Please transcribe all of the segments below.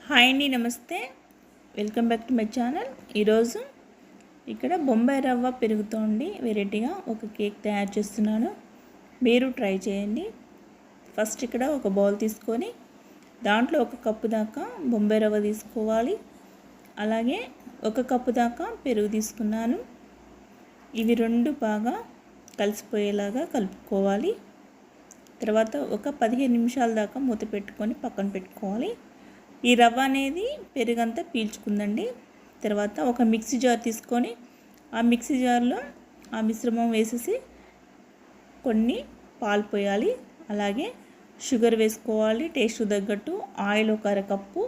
Hi అండి, నమస్తే. Welcome back to my channel. ఈరోజు ఇక్కడ బొంబాయి రవ్వ పెరుగుతో వెరైటీగా ఒక కేక్ తయారు చేస్తున్నాను. మీరు ట్రై చేయండి. ఫస్ట్ ఇక్కడ ఒక బౌల్ తీసుకొని దాంట్లో ఒక కప్పు దాకా బొంబాయి రవ్వ తీసుకోవాలి. అలాగే ఒక కప్పు దాకా పెరుగు తీసుకున్నాను. ఇవి రెండు బాగా కలిసిపోయేలాగా కలుపుకోవాలి. తర్వాత ఒక 15 నిమిషాల దాకా మూత పెట్టుకొని పక్కన పెట్టుకోవాలి. ఈ రవ్వ అనేది పెరుగంతా పీల్చుకుందండి. తర్వాత ఒక మిక్సీ జార్ తీసుకొని ఆ మిక్సీ జార్లో ఆ మిశ్రమం వేసేసి కొన్ని పాలు పోయాలి. అలాగే షుగర్ వేసుకోవాలి. టేస్ట్ తగ్గట్టు ఆయిల్ ఒక అరకప్పు,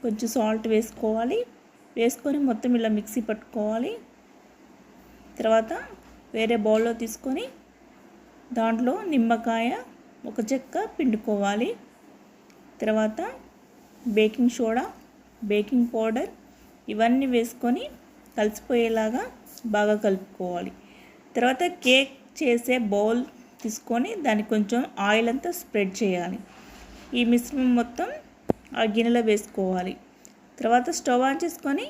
కొంచెం సాల్ట్ వేసుకోవాలి. వేసుకొని మొత్తం ఇలా మిక్సీ పట్టుకోవాలి. తర్వాత వేరే బౌల్లో తీసుకొని దాంట్లో నిమ్మకాయ ఒక చెక్క పిండుకోవాలి. తర్వాత బేకింగ్ సోడా, బేకింగ్ పౌడర్ ఇవన్నీ వేసుకొని కలిసిపోయేలాగా బాగా కలుపుకోవాలి. తర్వాత కేక్ చేసే బౌల్ తీసుకొని దానికి కొంచెం ఆయిల్ అంతా స్ప్రెడ్ చేయాలి. ఈ మిశ్రమం మొత్తం ఆ గిన్నెలో వేసుకోవాలి. తర్వాత స్టవ్ ఆన్ చేసుకొని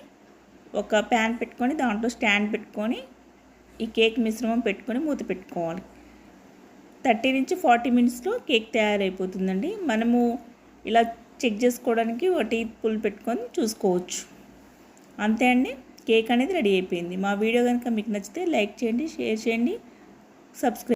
ఒక ప్యాన్ పెట్టుకొని దాంట్లో స్టాండ్ పెట్టుకొని ఈ కేక్ మిశ్రమం పెట్టుకొని మూత పెట్టుకోవాలి. 30 నుంచి 40 మినిట్స్లో కేక్ తయారైపోతుందండి. మనము ఇలా చెక్ చేసుకోవడానికి ఒక టీ స్పూన్ పెట్టుకొని చూసుకోవచ్చు. అంతే అండి, కేక్ అనేది రెడీ అయిపోయింది. మా వీడియో కనుక మీకు నచ్చితే లైక్ చేయండి, షేర్ చేయండి, సబ్స్క్రైబ్